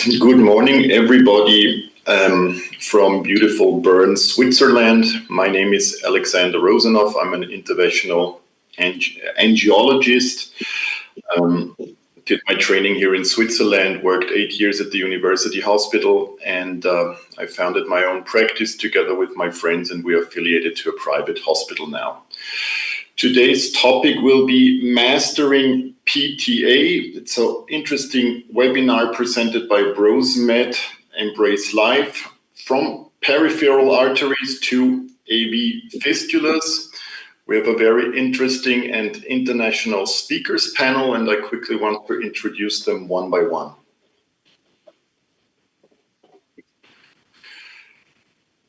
Good morning, everybody from beautiful Bern, Switzerland. My name is Alexander Rosenov. I'm an interventional angiologist. Did my training here in Switzerland, worked 8 years at the university hospital, and I founded my own practice together with my friends, and we are affiliated to a private hospital now. Today's topic will be Mastering PTA. It's an interesting webinar presented by BrosMed, Embrace Life, from peripheral arteries to AV Fistulas. We have a very interesting and international speakers panel, and I quickly want to introduce them one by one.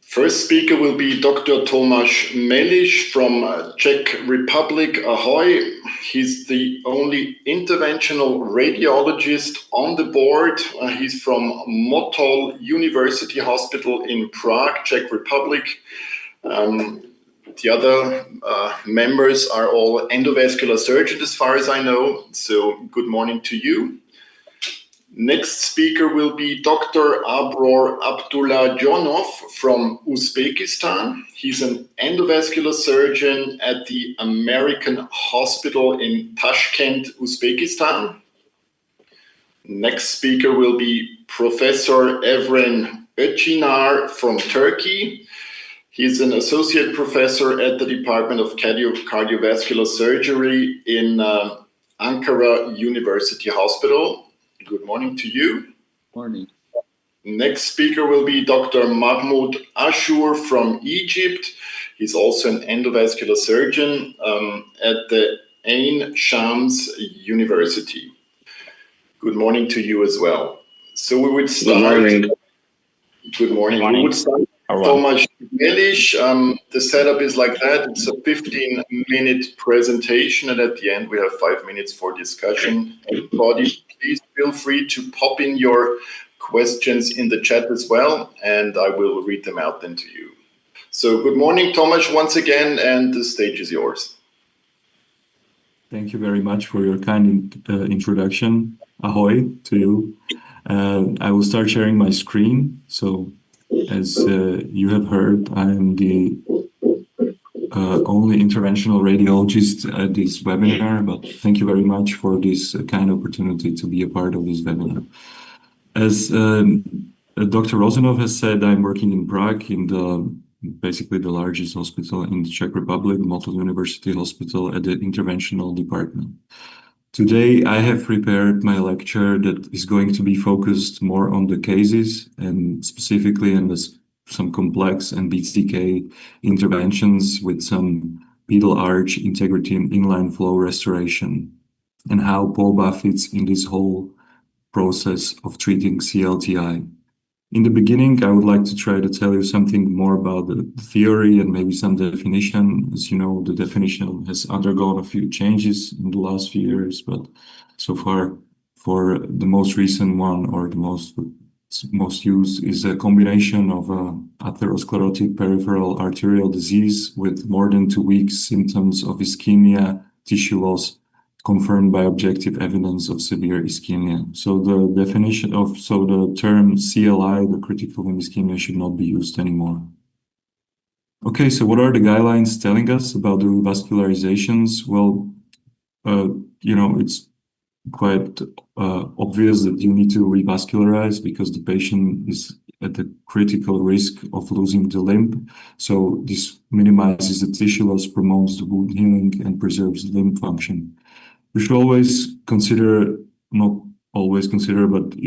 First speaker will be Dr. Tomáš Meliš from Czech Republic. Ahoy! He's the only interventional radiologist on the board. He's from Motol University Hospital in Prague, Czech Republic. The other members are all endovascular surgeons as far as I know, so good morning to you. Next speaker will be Dr. Abror Abdullajonov from Uzbekistan. He's an endovascular surgeon at the American Hospital in Tashkent, Uzbekistan. Next speaker will be Professor Evren ÖZÇINAR from Turkey. He's an associate professor at the Department of Cardiovascular Surgery in Ankara University Hospital. Good morning to you. Morning. Next speaker will be Dr. Mahmoud from Egypt. He's also an endovascular surgeon at the Ain Shams University. Good morning to you as well. So we would start. Good morning. Good morning. Good morning. We would start. Tomáš Meliš, the setup is like that. It's a 15-minute presentation, and at the end we have 5 minutes for discussion. Everybody, please feel free to pop in your questions in the chat as well, and I will read them out then to you. So good morning, Tomáš, once again, and the stage is yours. Thank you very much for your kind introduction. Ahoy to you. I will start sharing my screen. So as you have heard, I am the only interventional radiologist at this webinar, but thank you very much for this kind opportunity to be a part of this webinar. As Dr. Rosenov has said, I'm working in Prague in basically the largest hospital in the Czech Republic, Motol University Hospital, at the interventional department. Today, I have prepared my lecture that is going to be focused more on the cases and specifically on some complex and BTK interventions with some pedal arch integrity and inline flow restoration, and how POBA fits in this whole process of treating CLTI. In the beginning, I would like to try to tell you something more about the theory and maybe some definition. As you know, the definition has undergone a few changes in the last few years, but so far, for the most recent one or the most used is a combination of atherosclerotic peripheral arterial disease with more than 2 weeks symptoms of ischemia, tissue loss, confirmed by objective evidence of severe ischemia. So the definition of, the term CLI, the critical limb ischemia, should not be used anymore. Okay, so what are the guidelines telling us about the revascularizations? Well, it's quite obvious that you need to revascularize because the patient is at the critical risk of losing the limb. So this minimizes the tissue loss, promotes the wound healing, and preserves the limb function. We should always consider, not always consider, but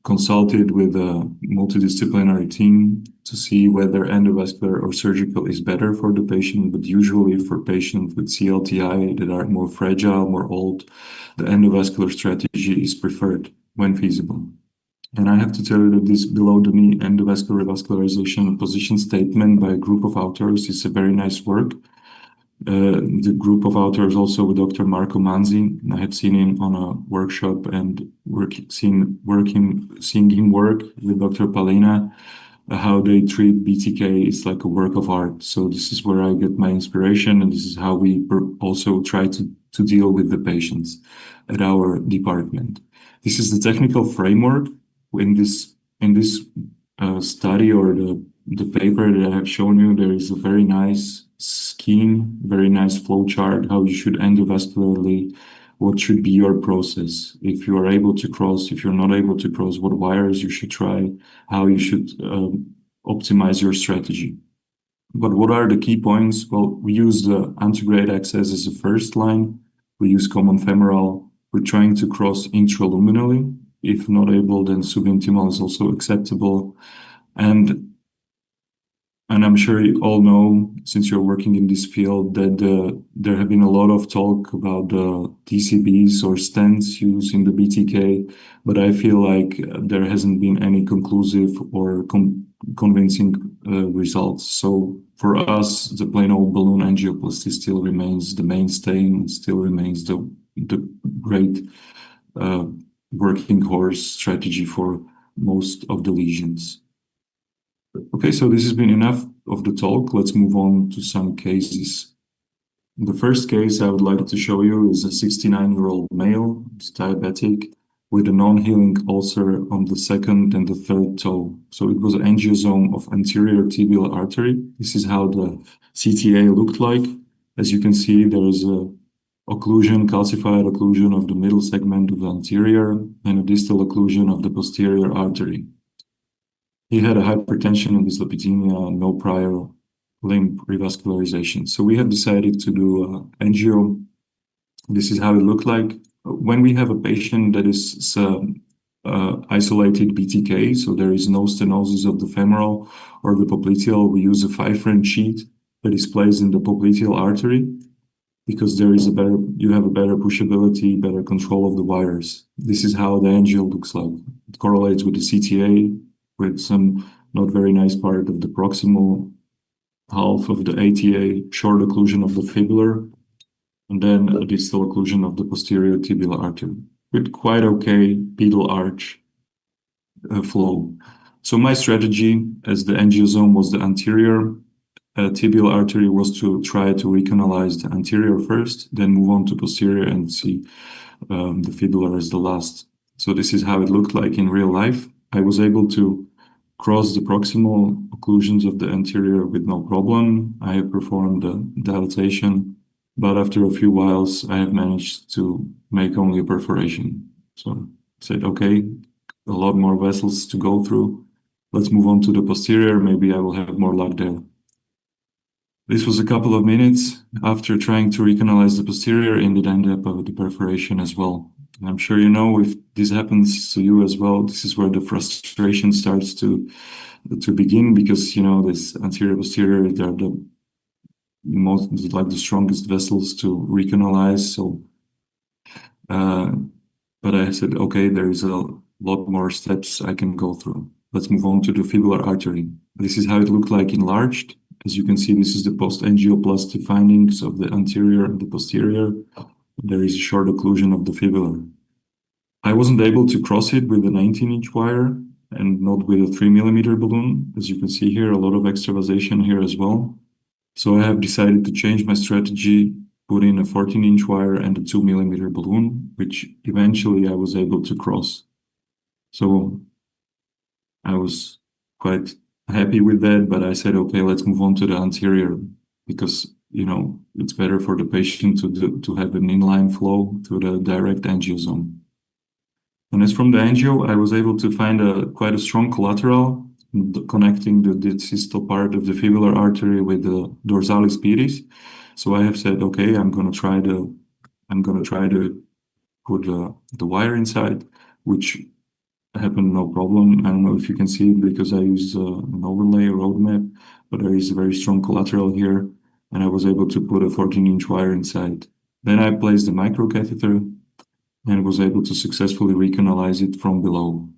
consulted with a multidisciplinary team to see whether endovascular or surgical is better for the patient. But usually for patients with CLTI that are more fragile, more old, the endovascular strategy is preferred when feasible. And I have to tell you that this below the knee endovascular revascularization position statement by a group of authors is a very nice work. The group of authors also with Dr. Marco Manzi. I have seen him on a workshop and seeing him work with Dr. Palina. How they treat BTK is like a work of art. So this is where I get my inspiration, and this is how we also try to deal with the patients at our department. This is the technical framework in this study or the paper that I have shown you, there is a very nice scheme, very nice flow chart, how you should endovascularly, what should be your process. If you are able to cross, if you're not able to cross, what wires you should try, how you should optimize your strategy. But what are the key points? Well, we use the antegrade access as a first line. We use common femoral. We're trying to cross intraluminally. If not able, then subintimal is also acceptable. And I'm sure you all know, since you're working in this field, that there have been a lot of talk about the TCBs or stents used in the BTK, but I feel like there hasn't been any conclusive or convincing results. So for us, the plain old balloon angioplasty still remains the mainstay and still remains the great working horse strategy for most of the lesions. Okay, so this has been enough of the talk. Let's move on to some cases. The first case I would like to show you is a 69-year-old male, who's diabetic, with a non-healing ulcer on the second and the third toe. So it was an angiosome of anterior tibial artery. This is how the CTA looked like. As you can see, there is a occlusion, calcified occlusion of the middle segment of the anterior and a distal occlusion of the posterior artery. He had a hypertension and dyslipidemia, no prior limb revascularization. So we have decided to do angio. This is how it looked like. When we have a patient that is isolated BTK, so there is no stenosis of the femoral or the popliteal, we use a 5-French sheet that is placed in the popliteal artery because there is you have a better pushability, better control of the wires. This is how the angio looks like. It correlates with the CTA, with some not very nice part of the proximal half of the ATA, short occlusion of the fibular, and then a distal occlusion of the posterior tibial artery, with quite okay pedal arch flow. So my strategy, as the angiosome was the anterior tibial artery, was to try to recanalize the anterior first, then move on to posterior and see the fibular as the last. So this is how it looked like in real life. I was able to cross the proximal occlusions of the anterior with no problem. I have performed the dilatation, but after a few whiles, I have managed to make only a perforation. So I said, okay, a lot more vessels to go through. Let's move on to the posterior. Maybe I will have more luck there. This was a couple of minutes after trying to recanalize the posterior in the end up of the perforation as well. I'm sure you know, if this happens to you as well, this is where the frustration starts to begin, because you know this anterior posterior, they're the most, like the strongest vessels to recanalize. So but I said, okay, there is a lot more steps I can go through. Let's move on to the fibular artery. This is how it looked like enlarged. As you can see, this is the post-angioplasty findings of the anterior and the posterior. There is a short occlusion of the fibular. I wasn't able to cross it with a 19-inch wire and not with a 3-millimeter balloon. As you can see here, a lot of extravasation here as well. So I have decided to change my strategy, put in a 14-inch wire and a 2-millimeter balloon, which eventually I was able to cross. So I was quite happy with that, but I said, okay, let's move on to the anterior, because you know, it's better for the patient to have an inline flow to the direct angiosome. And as from the angio, I was able to find quite a strong collateral connecting the distal part of the fibular artery with the dorsalis pedis. So I have said, okay, I'm gonna try to put the wire inside, which happened no problem. I don't know if you can see it because I used an overlay roadmap, but there is a very strong collateral here. And I was able to put a 14-inch wire inside. Then I placed the microcatheter and was able to successfully recanalize it from below.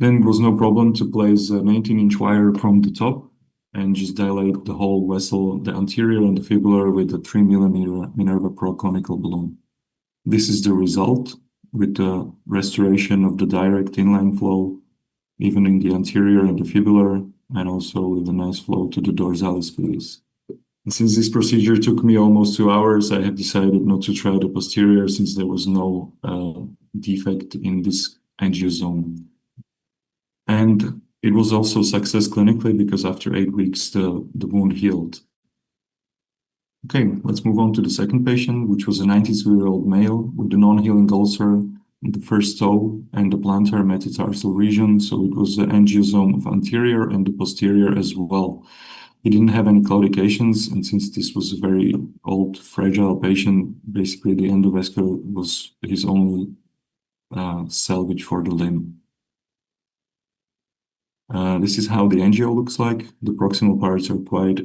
Then it was no problem to place a 19-inch wire from the top and just dilate the whole vessel, the anterior and the fibular, with a 3-millimeter Minerva Pro conical balloon. This is the result, with the restoration of the direct inline flow, even in the anterior and the fibular, and also with a nice flow to the dorsalis pedis. And since this procedure took me almost 2 hours, I have decided not to try the posterior, since there was no defect in this angiosome. And it was also a success clinically because after 8 weeks, the wound healed. Okay, let's move on to the second patient, which was a 92-year-old male with a non-healing ulcer in the first toe and the plantar metatarsal region. So it was the angiosome of anterior and the posterior as well. He didn't have any claudications, and since this was a very old, fragile patient, basically the endovascular was his only salvage for the limb. This is how the angio looks like. The proximal parts are quite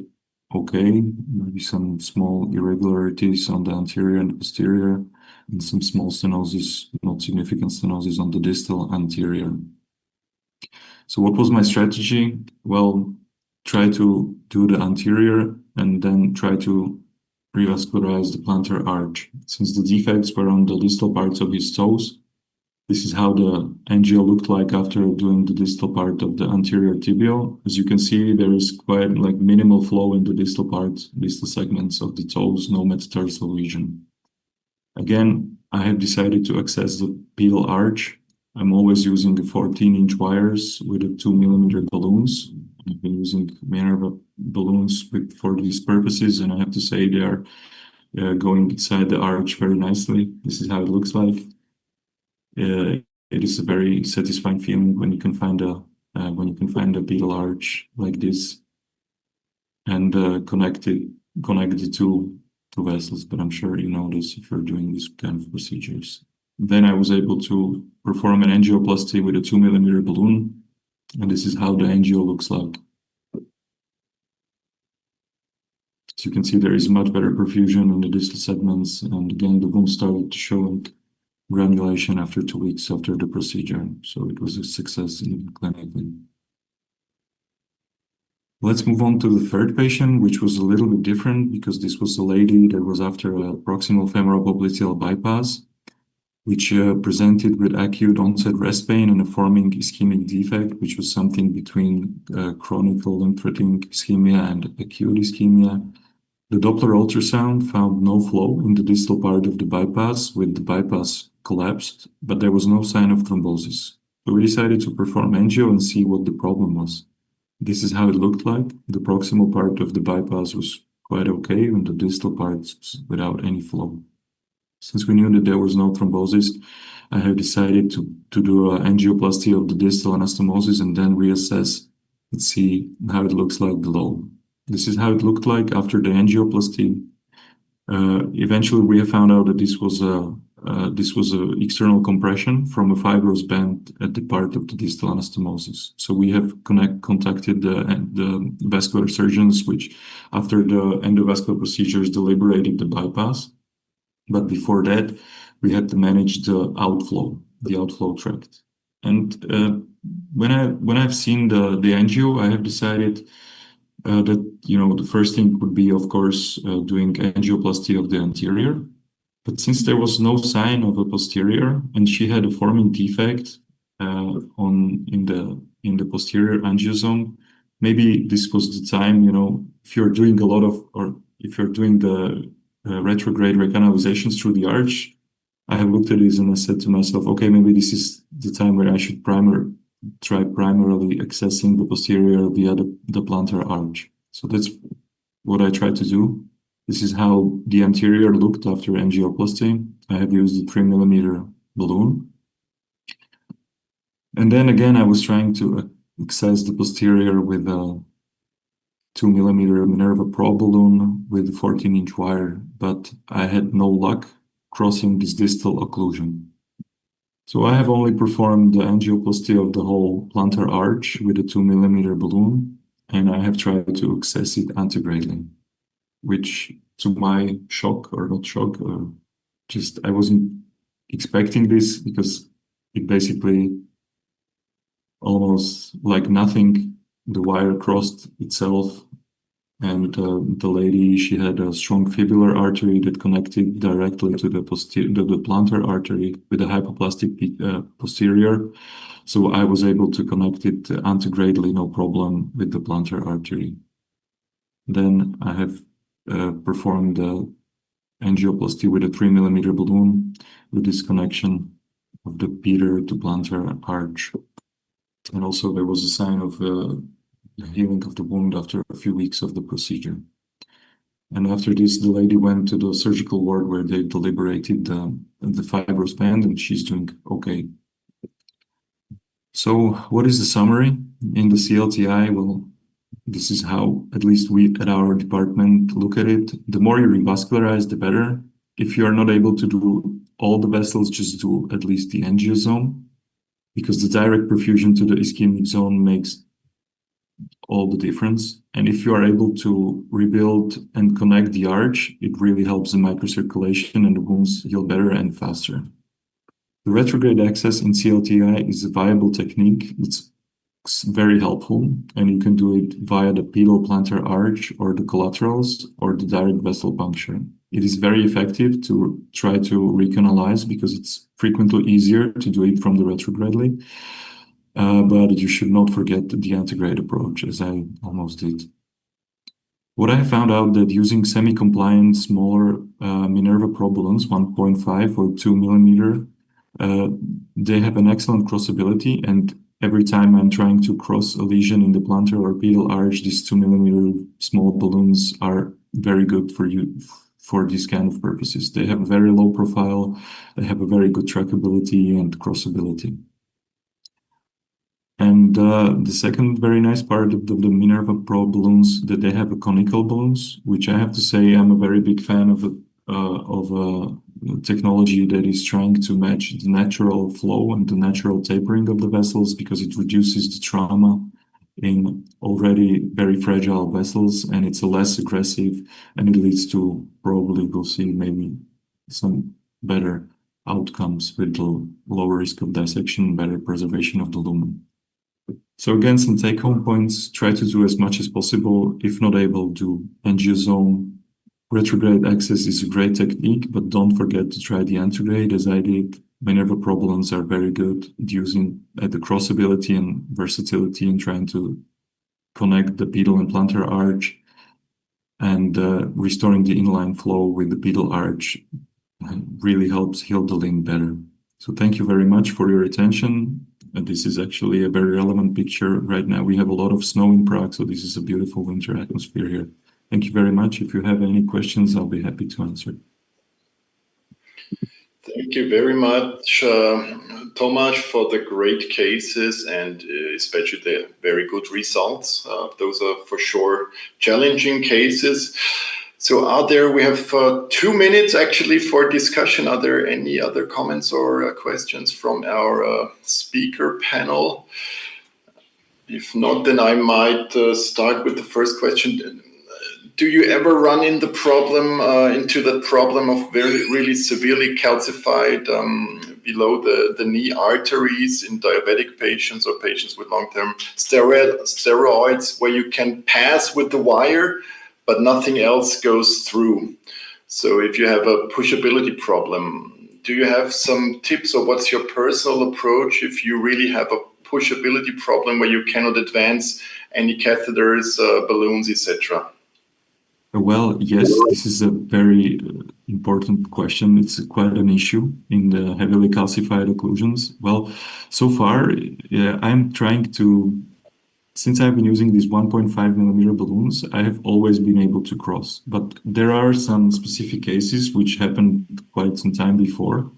okay, maybe some small irregularities on the anterior and posterior, and some small stenosis, not significant stenosis on the distal anterior. So what was my strategy? Well, try to do the anterior and then try to revascularize the plantar arch. Since the defects were on the distal parts of his toes, this is how the angio looked like after doing the distal part of the anterior tibial. As you can see, there is quite like minimal flow in the distal parts, distal segments of the toes, no metatarsal region. Again, I have decided to access the pedal arch. I'm always using the 14-inch wires with the 2mm balloons. I've been using Minerva balloons for these purposes, and I have to say they are going inside the arch very nicely. This is how it looks like. It is a very satisfying feeling when you can find a pedal arch like this and connect the two vessels. But I'm sure you know this if you're doing these kind of procedures. Then I was able to perform an angioplasty with a 2mm balloon, and this is how the angio looks like. As you can see, there is much better perfusion in the distal segments, and again, the wound started showing granulation after 2 weeks after the procedure, so it was a success in clinically. Let's move on to the third patient, which was a little bit different because this was a lady that was after a proximal femoro-popliteal bypass, which presented with acute onset rest pain and a forming ischemic defect, which was something between chronic lymphatic ischemia and acute ischemia. The Doppler ultrasound found no flow in the distal part of the bypass, with the bypass collapsed, but there was no sign of thrombosis. So we decided to perform angio and see what the problem was. This is how it looked like. The proximal part of the bypass was quite okay, and the distal parts without any flow. Since we knew that there was no thrombosis, I have decided to do an angioplasty of the distal anastomosis and then reassess and see how it looks like below. This is how it looked like after the angioplasty. Eventually, we have found out that this was a external compression from a fibrous band at the part of the distal anastomosis. So we have contacted the vascular surgeons, which after the endovascular procedures deliberated the bypass. But before that, we had to manage the outflow tract. And when I've seen the angio, I have decided that the first thing would be, of course, doing angioplasty of the anterior. But since there was no sign of a posterior, and she had a forming defect in the posterior angiosome, maybe this was the time. If you're doing if you're doing the retrograde recanalizations through the arch, I have looked at this and I said to myself, okay, maybe this is the time where I should try primarily accessing the posterior via the plantar arch. So that's what I tried to do. This is how the anterior looked after angioplasty. I have used a 3mm balloon. And then again, I was trying to access the posterior with a 2mm Minerva Pro balloon with a 14-inch wire, but I had no luck crossing this distal occlusion. So I have only performed the angioplasty of the whole plantar arch with a 2mm balloon, and I have tried to access it antegrade, which to my shock, or not shock, I wasn't expecting this because it basically almost like nothing, the wire crossed itself, and the lady, she had a strong fibular artery that connected directly to the plantar artery with a hypoplastic posterior. So I was able to connect it antegradally, no problem, with the plantar artery. Then I have performed the angioplasty with a 3mm balloon with this connection. the pedal to plantar arch. And also there was a sign of healing of the wound after a few weeks of the procedure. And after this, the lady went to the surgical ward where they deliberated the fibrous band, and she's doing okay. So what is the summary in the CLTI? Well, this is how at least we at our department look at it. The more you revascularize, the better. If you are not able to do all the vessels, just do at least the angiozone, because the direct perfusion to the ischemic zone makes all the difference. And if you are able to rebuild and connect the arch, it really helps the microcirculation and the wounds heal better and faster. The retrograde access in CLTI is a viable technique. It's very helpful, and you can do it via the pedal plantar arch or the collaterals or the direct vessel puncture. It is very effective to try to recanalize because it's frequently easier to do it from the retrogradely. But you should not forget the antegrade approach, as I almost did. What I found out that using semi-compliant smaller Minerva Pro balloons, 1.5 or 2 millimeter, they have an excellent crossability, and every time I'm trying to cross a lesion in the plantar or pedal arch, these 2 millimeter small balloons are very good for you for these kind of purposes. They have a very low profile, they have a very good trackability and crossability. And the second very nice part of the Minerva Pro balloons, that they have a conical balloons, which I have to say I'm a very big fan of technology that is trying to match the natural flow and the natural tapering of the vessels, because it reduces the trauma in already very fragile vessels, and it's a less aggressive, and it leads to, probably we'll see maybe some better outcomes with the lower risk of dissection, better preservation of the lumen. So again, some take-home points: try to do as much as possible. If not able, do angiozone. Retrograde access is a great technique, but don't forget to try the antegrade, as I did. Minerva Pro balloons are very good at using the crossability and versatility in trying to connect the pedal and plantar arch, and restoring the inline flow with the pedal arch really helps heal the limb better. So thank you very much for your attention. And this is actually a very relevant picture. Right now we have a lot of snow in Prague, so this is a beautiful winter atmosphere here. Thank you very much. If you have any questions, I'll be happy to answer. Thank you very much, Tomáš, for the great cases and especially the very good results. Those are for sure challenging cases. So we have 2 minutes actually for discussion. Are there any other comments or questions from our speaker panel? If not, then I might start with the first question. Do you ever run into the problem of really severely calcified below the knee arteries in diabetic patients or patients with long-term steroids, where you can pass with the wire, but nothing else goes through? So if you have a pushability problem, do you have some tips, or what's your personal approach if you really have a pushability problem where you cannot advance any catheters, balloons, etc.? Well, yes, this is a very important question. It's quite an issue in the heavily calcified occlusions. Well, so far, I'm trying to, since I've been using these 1.5 millimeter balloons, I have always been able to cross. But there are some specific cases which happened quite some time before.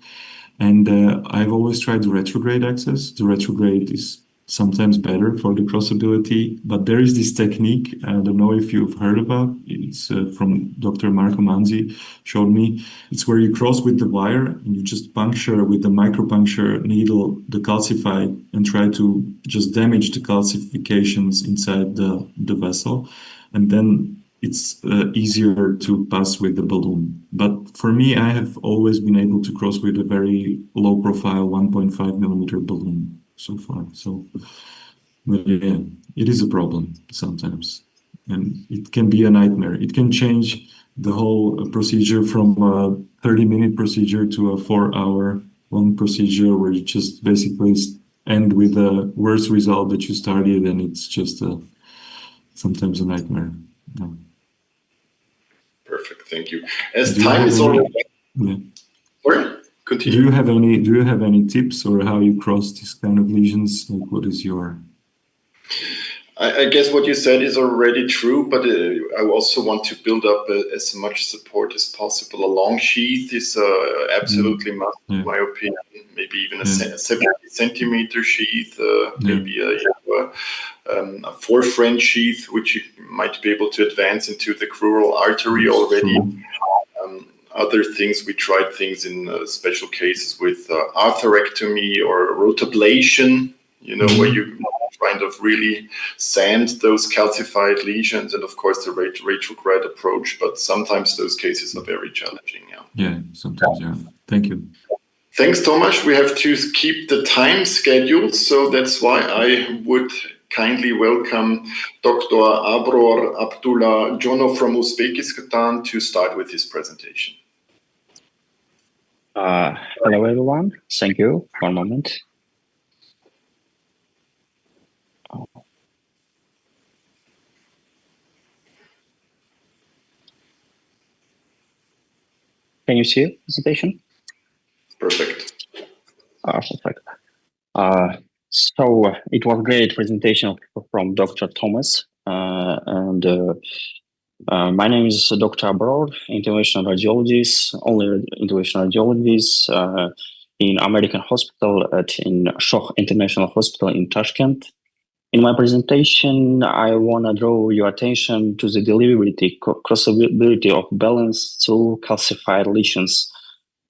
And I've always tried the retrograde access. The retrograde is sometimes better for the crossability, but there is this technique, I don't know if you've heard about, it's from Dr. Marco Manzi showed me. It's where you cross with the wire and you just puncture with the micropuncture needle the calcified and try to just damage the calcifications inside the vessel, and then it's easier to pass with the balloon. But for me, I have always been able to cross with a very low profile 1.5 millimeter balloon so far. So, but yeah, it is a problem sometimes, and it can be a nightmare. It can change the whole procedure from a 30-minute procedure to a 4-hour long procedure, where you just basically end with a worse result that you started, and it's just sometimes a nightmare. Yeah. Perfect, thank you. As time is already... Yeah. Sorry? continue. Do you have any tips or how you cross this kind of lesions? Like, what is your? I guess what you said is already true, but I also want to build up as much support as possible. A long sheath is absolutely must, in my opinion. Maybe even a 70-centimeter sheath, maybe a 4 French sheath, which you might be able to advance into the crural artery already. Other things, we tried things in special cases with arthrectomy or rotablation, where you kind of really sand those calcified lesions, and of course the retrograde approach, but sometimes those cases are very challenging. Yeah, sometimes, yeah. Thank you. Thanks, Tomáš. We have to keep the time schedule, so that's why I would kindly welcome Dr. Abror Abdullajonov from Uzbekistan to start with his presentation. Hello, everyone. Thank you. One moment. Can you see the presentation? Perfect. Perfect. So it was a great presentation from Dr. Thomas. My name is Dr. Abror, interventional radiologist, only interventional radiologist in American hospital in Czech International Hospital in Tashkent. In my presentation, I want to draw your attention to the deliverability, crossability of balance through calcified lesions.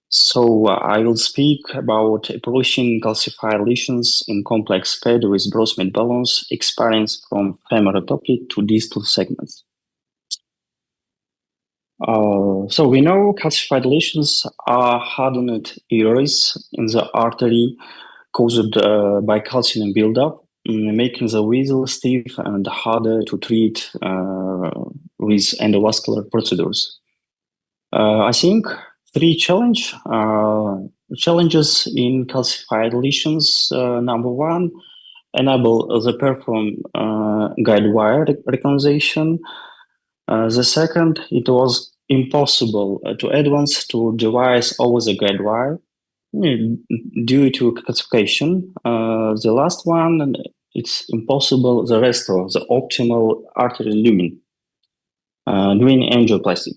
So I will speak about approaching calcified lesions in complex PED with BrosMed balance experience from Femoro-Popliteal to distal segments. So we know calcified lesions are hardened areas in the artery caused by calcium buildup, making the vessel stiff and harder to treat with endovascular procedures. I think 3 challenges in calcified lesions. Number 1, enable the perform guide wire recognition. The second, it was impossible to advance to device over the guide wire due to calcification. The last one, it's impossible to restore the optimal artery lumen during angioplasty.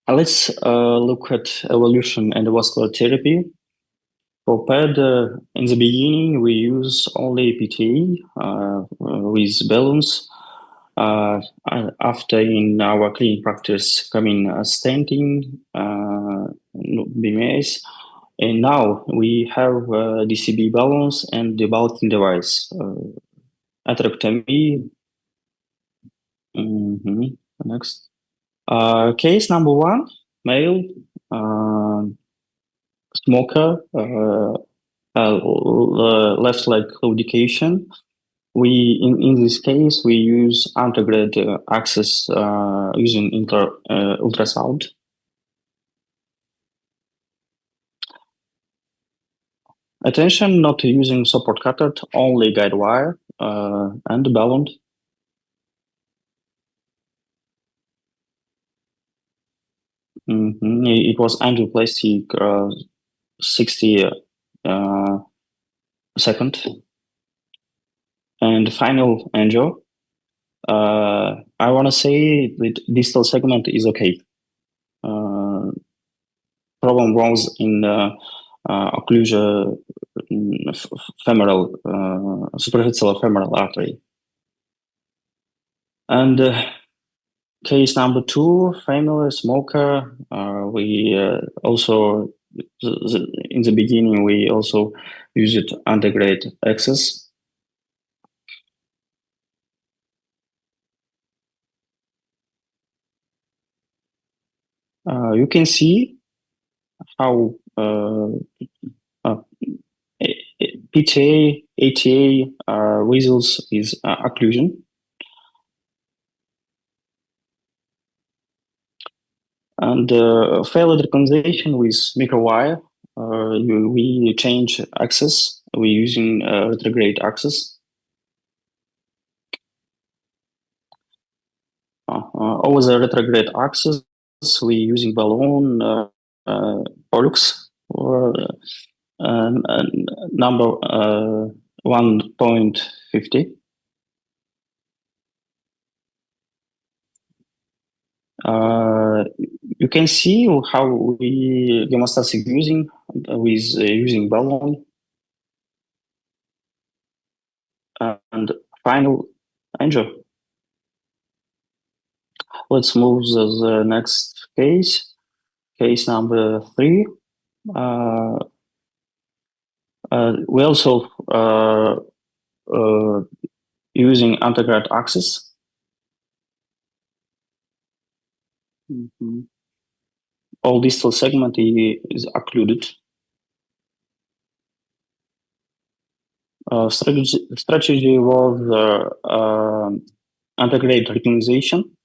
Let's look at evolution and vascular therapy. For PED, in the beginning, we use only PTA with balloons. After in our clinic practice coming stenting, BMS, and now we have DCB balloons and debulking device. Atherectomy. Next. Case number 1, male, smoker, left leg claudication. In this case, we use antegrade access using ultrasound. Attention, not using support catheter, only guide wire and balloon. It was angioplasty 60 second. And final angio. I want to say that distal segment is okay. Problem was in occlusion femoral, superficial femoral artery. And case number 2, female smoker. We also, in the beginning, we also used antegrade access. You can see how PTA, ATA vessels is occlusion. And failed reconciliation with microwire, we change access. We're using retrograde access. Over the retrograde access, we're using balloon pollux or number 1.50. You can see how we hemostatic using with using balloon. And final angio. Let's move to the next case. Case number 3. We also using antegrade axis. All distal segment is occluded. Strategy was antegrade recognition,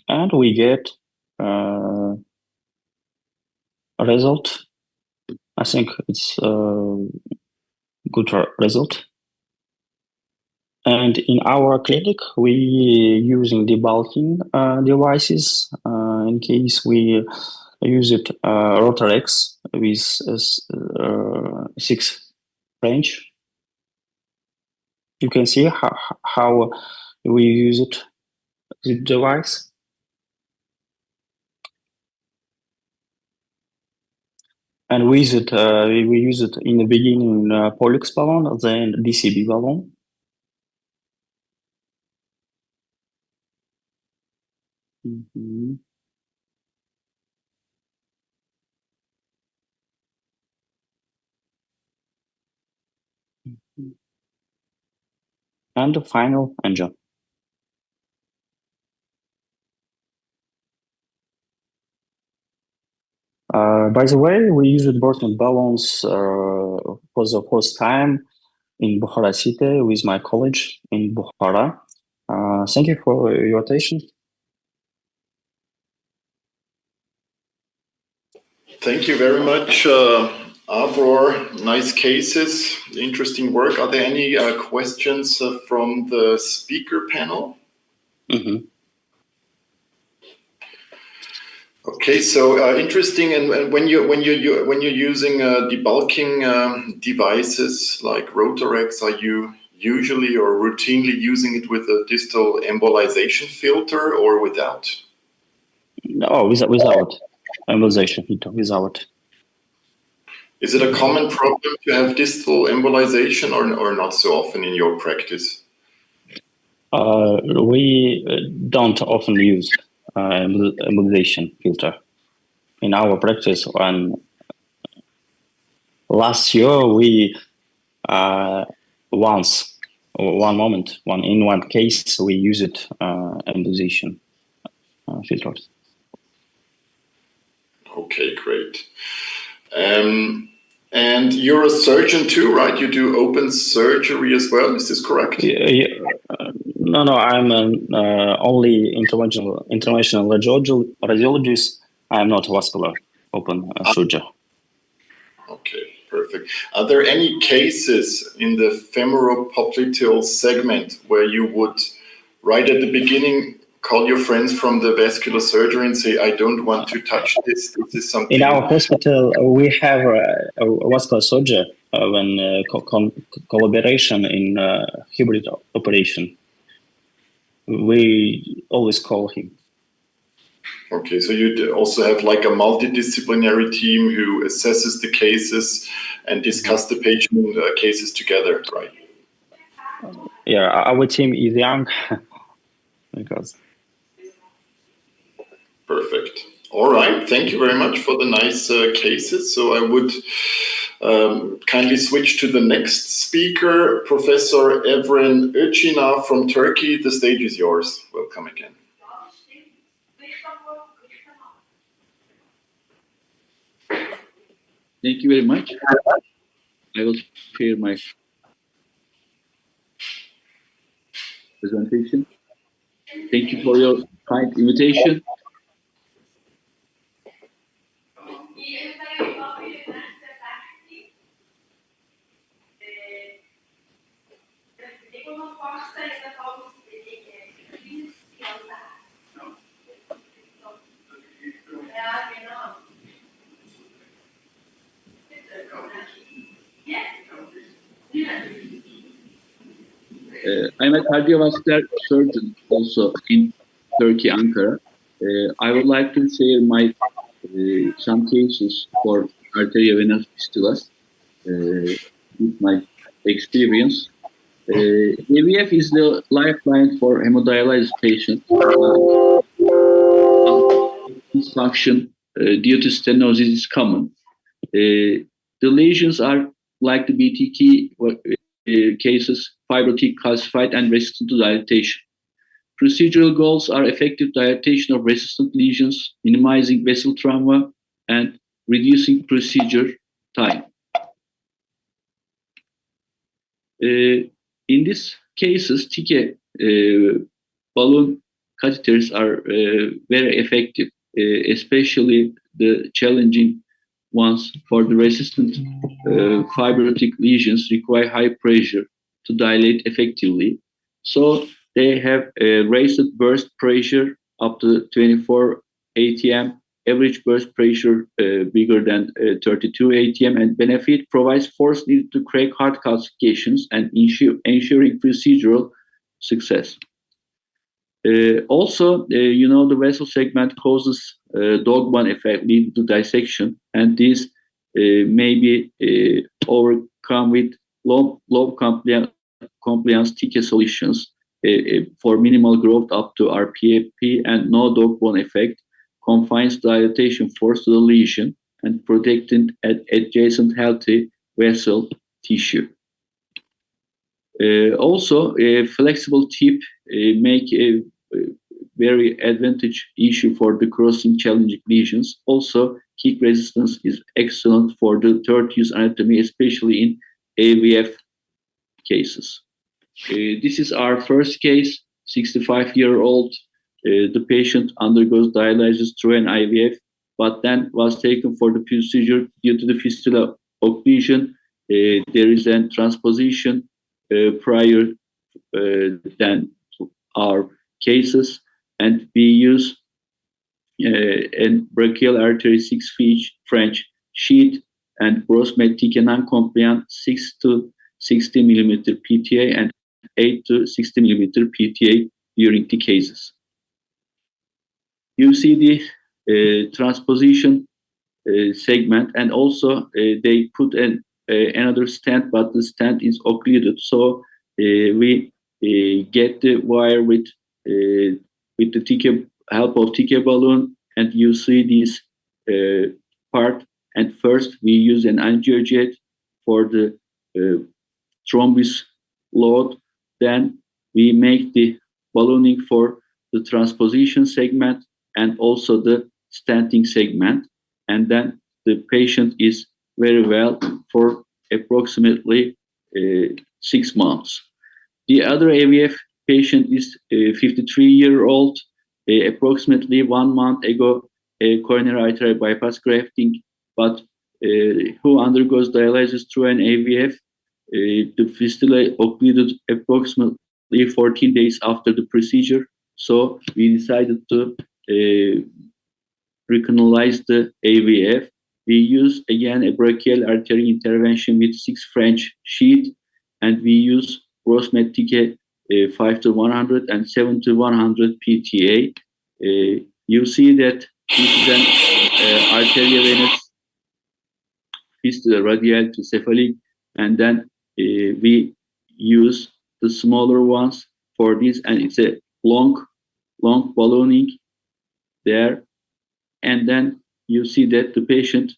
and we get a result. I think it's a good result. And in our clinic, we using debulking devices in case we use it Rotarex with 6 range. You can see how we use it, the device. And with it, we use it in the beginning Pollux balloon, then DCB balloon. And the final angio. By the way, we used BrosMed balloons for the first time in Bukhara city with my college in Bukhara. Thank you for your attention. Thank you very much, Abror. Nice cases, interesting work. Are there any questions from the speaker panel? Okay, so interesting. And when you're using debulking devices like Rotarex, are you usually or routinely using it with a distal embolization filter or without? No, without embolization filter, without. Is it a common problem to have distal embolization or not so often in your practice? We don't often use embolization filter in our practice. And last year we one case we used embolization filters. Okay, great. And you're a surgeon too, right? You do open surgery as well. Is this correct? Yeah. No. I'm only interventional radiologist. I'm not vascular open surgeon. Okay, perfect. Are there any cases in the Femoro-Popliteal segment where you would, right at the beginning, call your friends from the vascular surgery and say, I don't want to touch this. This is something... In our hospital, we have a vascular surgeon when collaboration in hybrid operation. We always call him. Okay, so you also have like a multidisciplinary team who assesses the cases and discuss the patient cases together, right? Yeah, our team is young because... Perfect. All right, thank you very much for the nice cases. So I would kindly switch to the next speaker, Professor Evren ÖZÇINAR from Turkey. The stage is yours. Welcome again. Thank you very much. I will share my presentation. Thank you for your kind invitation. I'm a cardiovascular surgeon also in Turkey, Ankara. I would like to share my some cases for arteriovenous fistulas with my experience. AVF is the lifeline for hemodialysis patients. Dysfunction due to stenosis is common. The lesions are like the BTK cases, fibrotic, calcified, and resistant to dilatation. Procedural goals are effective dilatation of resistant lesions, minimizing vessel trauma, and reducing procedure time. In these cases, TK balloon catheters are very effective, especially the challenging ones for the resistant fibrotic lesions require high pressure to dilate effectively. So they have raised burst pressure up to 24 atm, average burst pressure bigger than 32 atm, and benefit provides force needed to crack hard calcifications and ensuring procedural success. Also, the vessel segment causes dog-bone effect leading to dissection, and this may be overcome with low compliance TK solutions for minimal growth up to RPFP and no dog-bone effect, confines dilatation force to the lesion and protecting adjacent healthy vessel tissue. Also, a flexible tip make a very advantage issue for the crossing challenging lesions. Also, kick resistance is excellent for the third use anatomy, especially in AVF cases. This is our first case, 65-year-old. The patient undergoes dialysis through an IVF, but then was taken for the procedure due to the fistula occlusion. There is a transposition prior than our cases, and we use a brachial artery 6 French sheet and BrosMed TK non-compliant 6 to 60 millimeter PTA and 8 to 60 millimeter PTA during the cases. You see the transposition segment, and also they put another stent, but the stent is occluded. So we get the wire with the TK help of TK balloon, and you see this part. And first we use an angiojet for the thrombus load. Then we make the ballooning for the transposition segment and also the stenting segment. And then the patient is very well for approximately 6 months. The other AVF patient is 53-year-old, approximately 1 month ago, coronary artery bypass grafting, but who undergoes dialysis through an AVF. The fistula occluded approximately 14 days after the procedure, so we decided to recanalize the AVF. We use again a brachial artery intervention with 6 French sheet, and we use BrosMed TK 5 to 100 and 7 to 100 PTA. You see that this is an arteriovenous fistula radial to cephalic, and then we use the smaller ones for this, and it's a long ballooning there. And then you see that the patient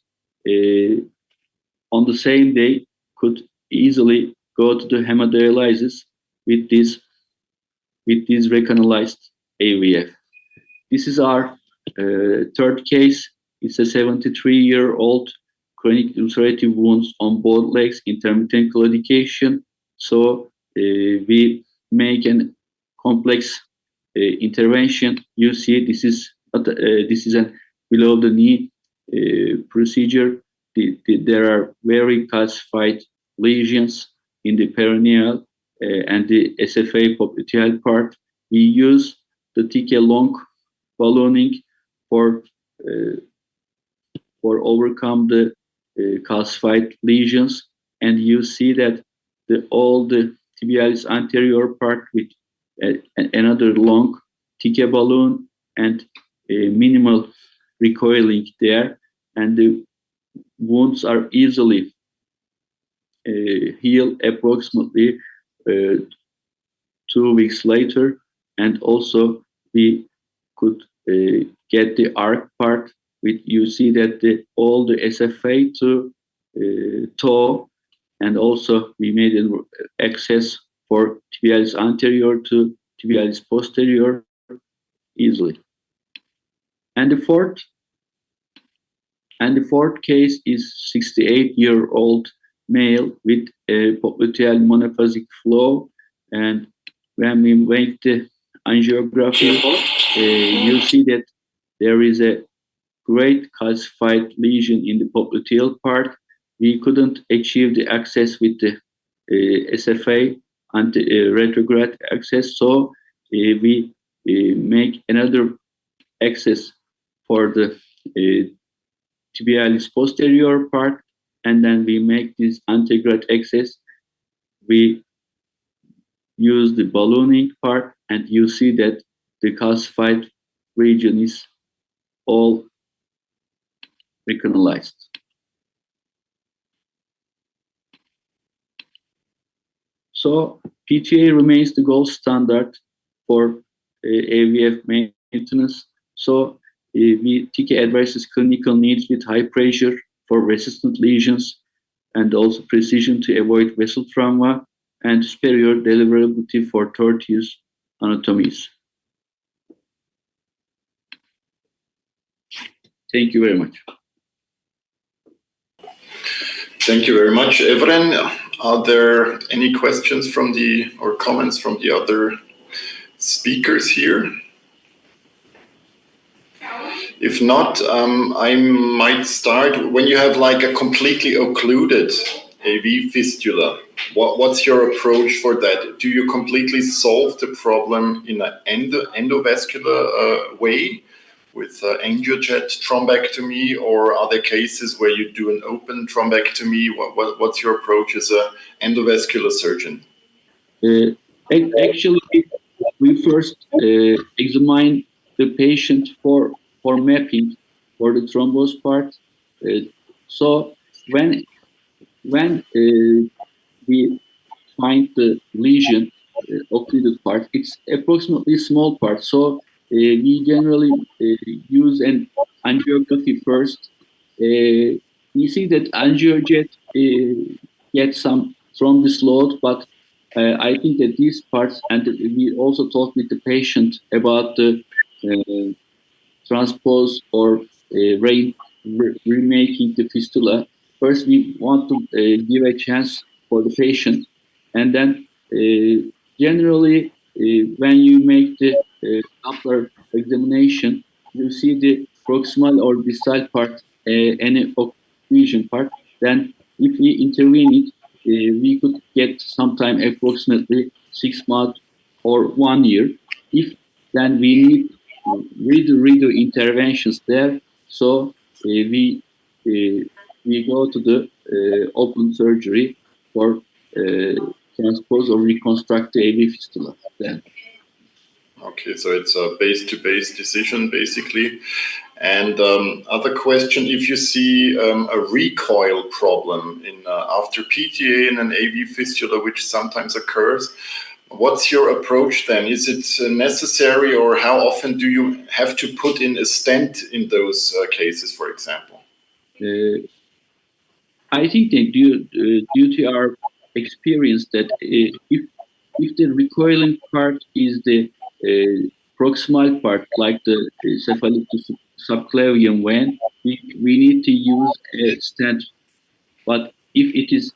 on the same day could easily go to the hemodialysis with this recanalized AVF. This is our third case. It's a 73-year-old chronic ulcerative wounds on both legs, intermittent claudication. So we make a complex intervention. You see, this is a below the knee procedure. There are very calcified lesions in the perineal and the SFA popliteal part. We use the TK long ballooning for overcome the calcified lesions, and you see that all the tibialis anterior part with another long TK balloon and minimal recoiling there, and the wounds are easily healed approximately 2 weeks later, and also we could get the arc part with, you see that all the SFA to toe, and also we made an access for tibialis anterior to tibialis posterior easily. And the fourth case is 68-year-old male with a popliteal monophasic flow, and when we make the angiography, you see that there is a great calcified lesion in the popliteal part. We couldn't achieve the access with the SFA and retrograde access, so we make another access for the tibialis posterior part, and then we make this antegrade access. We use the ballooning part, and you see that the calcified region is all recanalized. So PTA remains the gold standard for AVF maintenance. So TK advises clinical needs with high pressure for resistant lesions, and also precision to avoid vessel trauma, and superior deliverability for tortuous anatomies. Thank you very much. Thank you very much, Evren. Are there any questions from or comments from the other speakers here? If not, I might start. When you have like a completely occluded AV fistula, what's your approach for that? Do you completely solve the problem in an endovascular way with angiojet thrombectomy, or are there cases where you do an open thrombectomy? What's your approach as an endovascular surgeon? Actually, we first examine the patient for mapping for the thrombose part. So when we find the lesion, occluded part, it's approximately small part. So we generally use an angiography first. We see that angiojet gets some thrombus load, but I think that these parts, and we also talk with the patient about the transpose or remaking the fistula. First, we want to give a chance for the patient, and then generally when you make the Doppler examination, you see the proximal or distal part, any occlusion part. Then if we intervene it, we could get sometime approximately 6 months or 1 year. If then we need redo interventions there, so we go to the open surgery for transpose or reconstruct the AV fistula then. Okay, so it's a base-to-base decision, basically. And other question, if you see a recoil problem after PTA in an AV fistula, which sometimes occurs, what's your approach then? Is it necessary, or how often do you have to put in a stent in those cases, for example? I think that due to our experience that if the recoiling part is the proximal part, like the cephalic subclavian vein, we need to use a stent. But if it is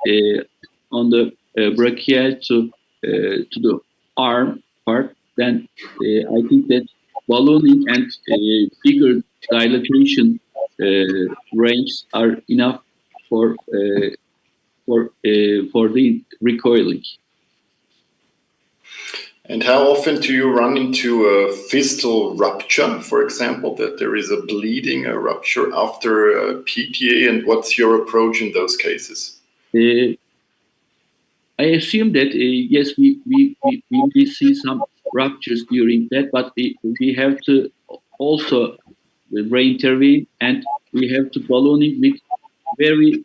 on the brachial to the arm part, then I think that ballooning and bigger dilatation ranges are enough for the recoiling. And how often do you run into a fistal rupture, for example, that there is a bleeding, a rupture after PTA, and what's your approach in those cases? I assume that yes, we may see some ruptures during that, but we have to also re-intervene, and we have to ballooning with very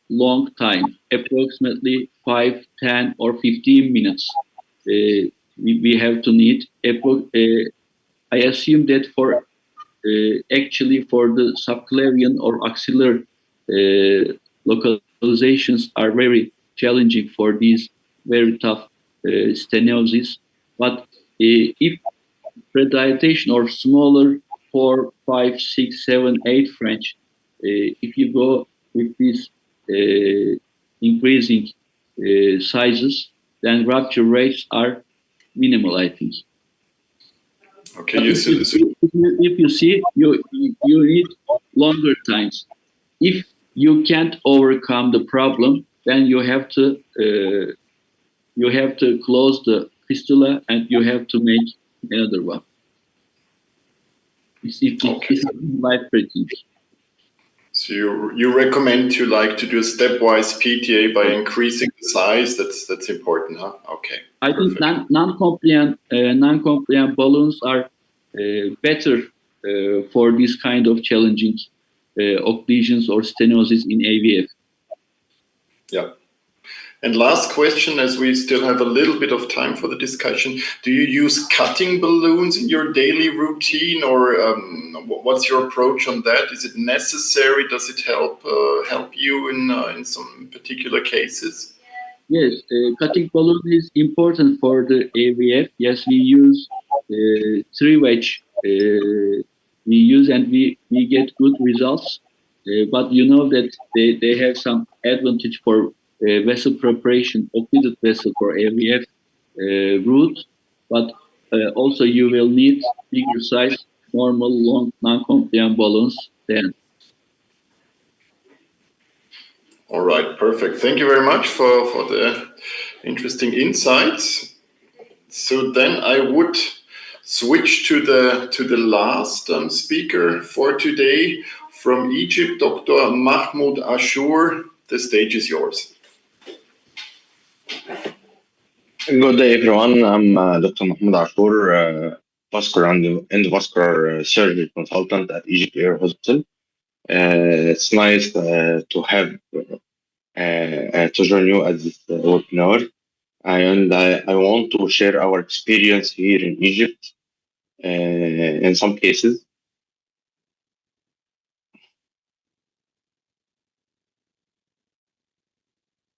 long time, approximately 5, 10, or 15 minutes. We have to need. I assume that for actually for the subclavian or axillary localizations are very challenging for these very tough stenosis. But if predilatation or smaller 4, 5, 6, 7, 8 French, if you go with these increasing sizes, then rupture rates are minimal, I think. Okay, if you see, you need longer times. If you can't overcome the problem, then you have to close the fistula and you have to make another one. It's life-threatening. So you recommend to do a stepwise PTA by increasing the size. That's important, huh? Okay. I think non-compliant balloons are better for this kind of challenging occlusions or stenosis in AVF. Yeah. And last question, as we still have a little bit of time for the discussion, do you use cutting balloons in your daily routine, or what's your approach on that? Is it necessary? Does it help you in some particular cases? Yes, cutting balloon is important for the AVF. Yes, we use Tri-Wedge. We use and we get good results. But you know that they have some advantage for vessel preparation, occluded vessel for AVF route. But also you will need bigger size, normal, long, non-compliant balloons then. All right, perfect. Thank you very much for the interesting insights. So then I would switch to the last speaker for today from Egypt, Dr. Mahmoud Ashur. The stage is yours. Good day, everyone. I'm Dr. Mahmoud Ashur, vascular and endovascular surgery consultant at Egypt Air Hospital. It's nice to have to join you at this webinar, and I want to share our experience here in Egypt in some cases.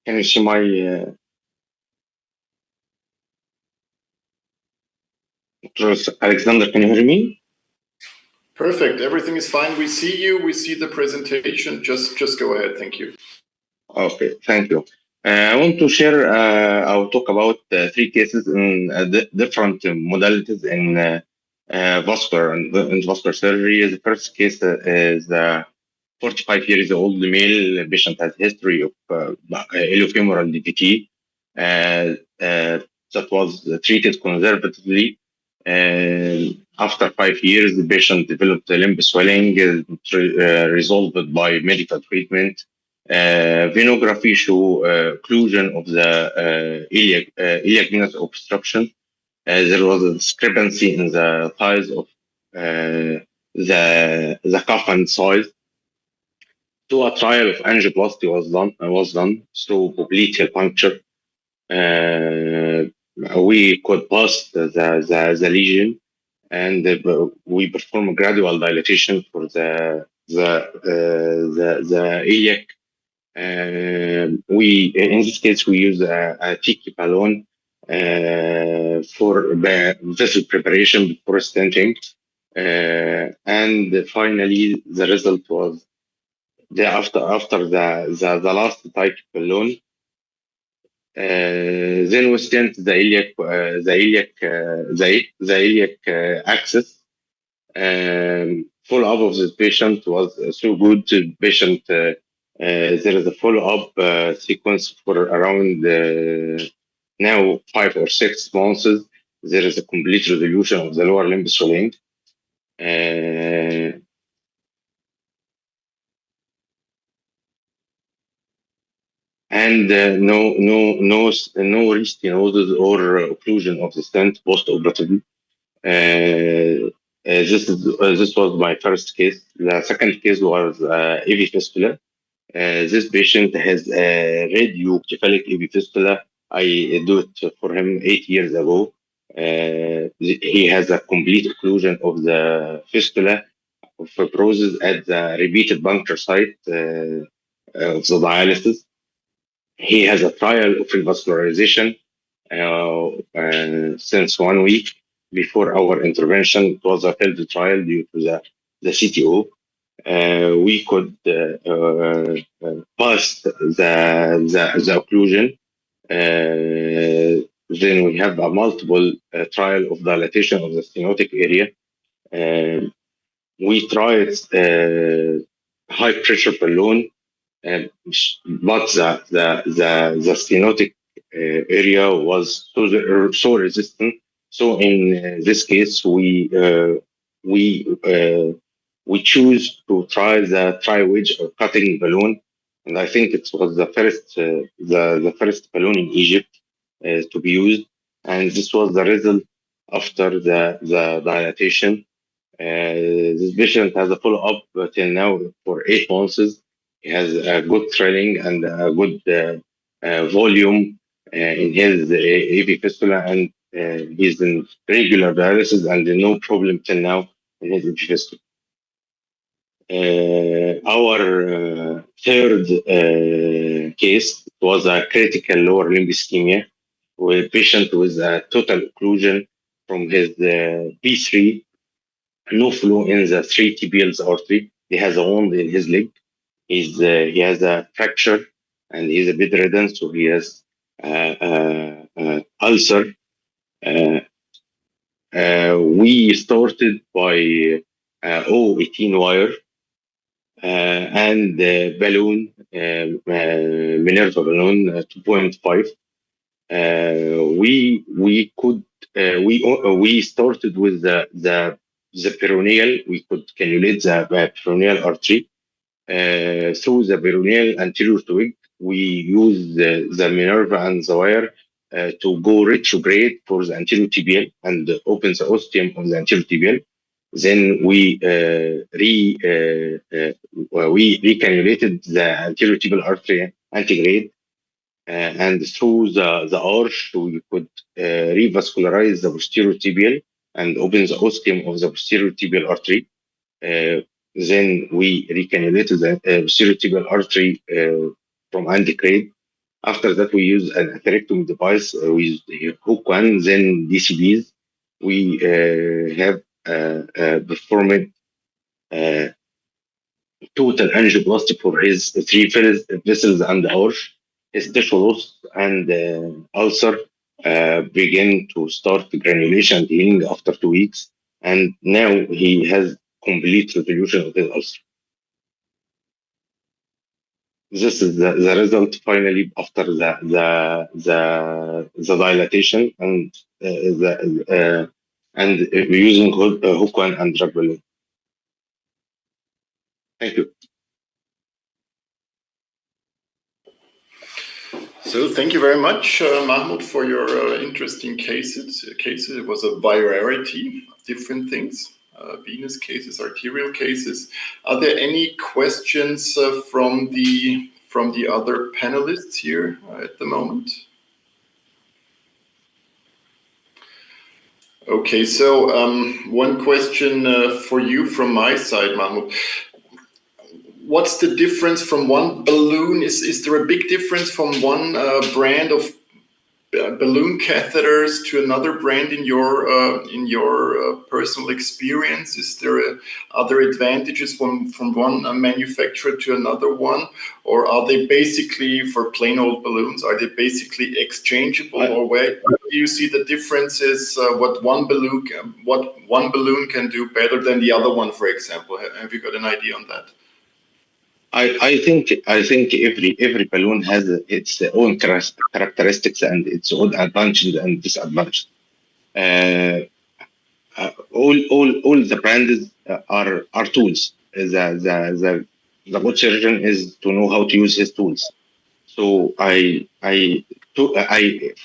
Can you see my Alexander, can you hear me? Perfect. Everything is fine. We see you. We see the presentation. Just go ahead. Thank you. Okay, thank you. I want to share, I'll talk about 3 cases in different modalities in vascular and endovascular surgery. The first case is a 45 years old male patient has history of iliofemoral DVT that was treated conservatively. After 5 years, the patient developed limb swelling, resolved by medical treatment. Venography show occlusion of the iliac venous obstruction. There was a discrepancy in the size of the cuff and size. So a trial of angioplasty was done through popliteal puncture. We could bust the lesion, and we perform a gradual dilatation for the iliac. In this case we use a tiki balloon for vessel preparation before stenting, and finally the result was after the last tiki balloon. Then we stent the iliac axis. Follow-up of this patient was so good. The patient there is a follow-up sequence for around now 5 or 6 months. There is a complete resolution of the lower limb swelling. and no restenosis or occlusion of the stent post-operatively. This was my first case. The second case was AV fistula. This patient has a radiocephalic AV fistula. I do it for him 8 years ago. He has a complete occlusion of the fistula of fibrosis at the repeated puncture site of the dialysis. He has a trial of revascularization since 1 week before our intervention. It was a failed trial due to the CTO. We could pass the occlusion. Then we have a multiple trial of dilatation of the stenotic area. We tried high pressure balloon, but the stenotic area was so resistant. So in this case, we choose to try the Tri-Wedge or cutting balloon, and I think it was the first balloon in Egypt to be used, and this was the result after the dilatation. This patient has a follow-up till now for 8 months. He has a good training and a good volume in his AV fistula, and he's in regular dialysis and no problem till now in his AV fistula. Our third case was a critical lower limb ischemia, with a patient with a total occlusion from his P3, no flow in the 3 tibial artery. He has a wound in his leg. He has a fracture and he's a bedridden, so he has ulcer. We started by 018 wire and balloon, Minerva balloon 2.5. We started with the peroneal. We could cannulate the peroneal artery through the peroneal anterior twig. We use the Minerva and the wire to go retrograde for the anterior tibial and open the ostium of the anterior tibial. Then we recannulated the anterior tibial artery antegrade, and through the arch we could revascularize the posterior tibial and open the ostium of the posterior tibial artery. Then we recannulated the posterior tibial artery from antegrade. After that, we use an atherectomy device. We use the hook one, then DCBs. We have performed total angioplasty for his 3 vessels and arch. His tissue loss and ulcer began to start granulation and healing after 2 weeks, and now he has complete resolution of his ulcer. This is the result finally after the dilatation and using hook one and drug balloon. Thank you. So thank you very much, Mahmoud, for your interesting cases. It was a variety of different things, venous cases, arterial cases. Are there any questions from the other panelists here at the moment? Okay, so one question for you from my side, Mahmoud. What's the difference from one balloon? Is there a big difference from one brand of balloon catheters to another brand in your personal experience? Is there other advantages from one manufacturer to another one, or are they basically, for plain old balloons, are they basically exchangeable, or where do you see the differences? What one balloon can do better than the other one, for example? Have you got an idea on that? I think every balloon has its own characteristics and its own advantages and disadvantages. All the brands are tools. The good surgeon is to know how to use his tools. So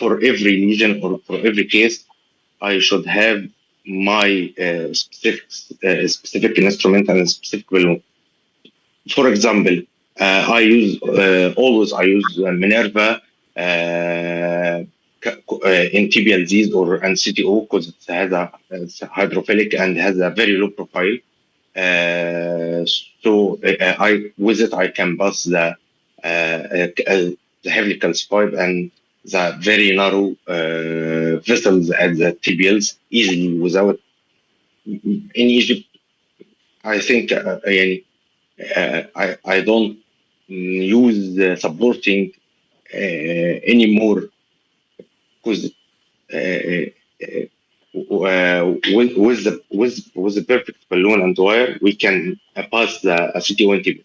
for every lesion or for every case, I should have my specific instrument and specific balloon. For example, I use Minerva in tibial disease or CTO because it has it's hydrophilic and has a very low profile. So with it I can pass the heavily calcified and the very narrow vessels at the tibials easily without. In Egypt, I think I don't use supporting anymore because with the perfect balloon and wire we can pass the CTO and tibia.